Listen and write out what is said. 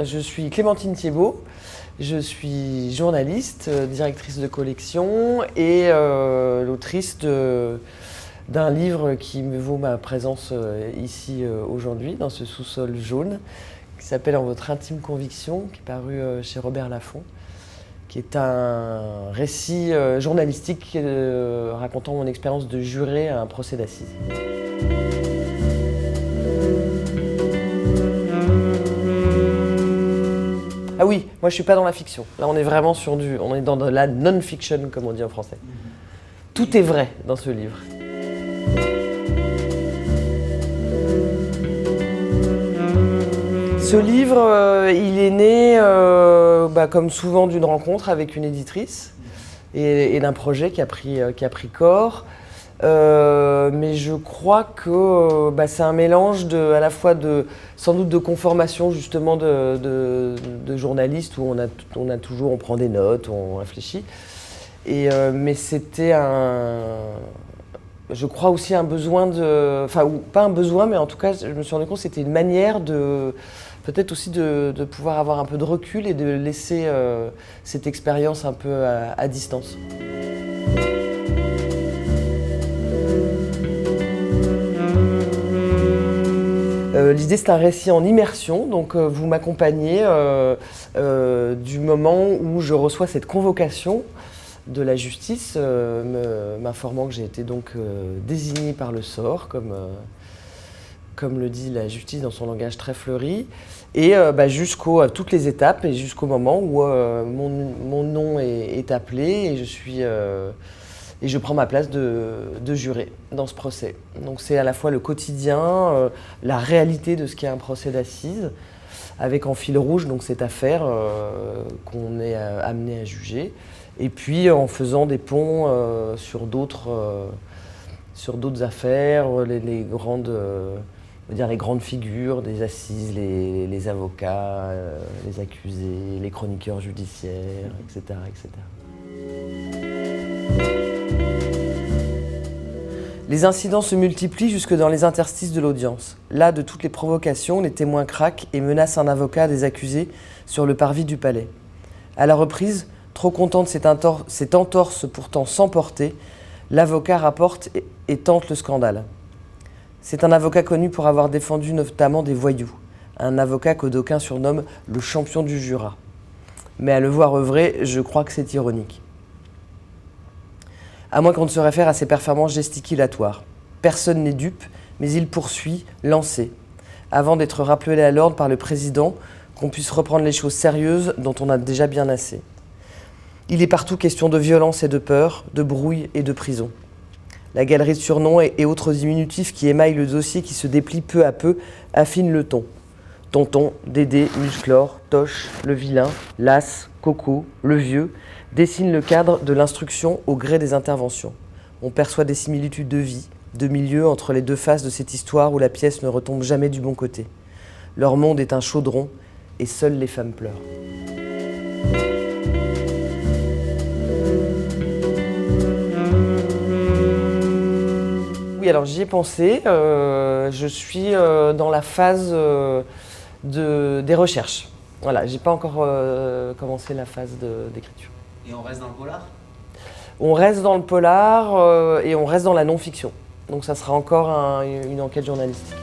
Je suis Clémentine Thiebaud, je suis journaliste, directrice de collection et l'autrice d'un livre qui me vaut ma présence ici aujourd'hui, dans ce sous-sol jaune, qui s'appelle « En votre intime conviction », qui est paru chez Robert Laffont, qui est un récit journalistique racontant mon expérience de juré à un procès d'assises. Ah oui, moi je suis pas dans la fiction. Là on est vraiment on est dans de la non-fiction comme on dit en français. Tout est vrai dans ce livre. Ce livre, il est né, comme souvent, d'une rencontre avec une éditrice et d'un projet qui a pris corps. Mais je crois que c'est un mélange à la fois sans doute de conformation justement de journalistes où on prend des notes, on réfléchit. Mais c'était je crois aussi un besoin pas un besoin, mais en tout cas je me suis rendu compte que c'était une manière peut-être aussi de pouvoir avoir un peu de recul et de laisser cette expérience un peu à distance. L'idée, c'est un récit en immersion, donc vous m'accompagnez du moment où je reçois cette convocation de la justice, m'informant que j'ai été donc désignée par le sort, comme le dit la justice dans son langage très fleuri, et jusqu'à toutes les étapes et jusqu'au moment où mon nom est appelé et je prends ma place de juré dans ce procès. Donc c'est à la fois le quotidien, la réalité de ce qu'est un procès d'assises, avec en fil rouge donc cette affaire qu'on est amené à juger, et puis en faisant des ponts sur d'autres affaires, les grandes figures des assises, les avocats, les accusés, les chroniqueurs judiciaires, etc., etc. Les incidents se multiplient jusque dans les interstices de l'audience. Là, de toutes les provocations, les témoins craquent et menacent un avocat des accusés sur le parvis du palais. À la reprise, trop content de cette entorse pourtant sans portée, l'avocat rapporte et tente le scandale. C'est un avocat connu pour avoir défendu notamment des voyous, un avocat que d'aucuns surnomment le champion du Jura. Mais à le voir œuvrer, je crois que c'est ironique. À moins qu'on ne se réfère à ses performances gesticulatoires. Personne n'est dupe, mais il poursuit, lancé, avant d'être rappelé à l'ordre par le président, qu'on puisse reprendre les choses sérieuses dont on a déjà bien assez. Il est partout question de violence et de peur, de brouille et de prison. La galerie de surnoms et autres diminutifs qui émaillent le dossier qui se déplie peu à peu affinent le ton. Tonton, Dédé, Musclor, Toche, le vilain, Las, Coco, le vieux, dessinent le cadre de l'instruction au gré des interventions. On perçoit des similitudes de vie, de milieu entre les deux faces de cette histoire où la pièce ne retombe jamais du bon côté. Leur monde est un chaudron et seules les femmes pleurent. Oui, alors j'y ai pensé. Je suis dans la phase des recherches. Voilà, j'ai pas encore commencé la phase d'écriture. Et on reste dans le polar ? On reste dans le polar et on reste dans la non-fiction. Donc ça sera encore une enquête journalistique.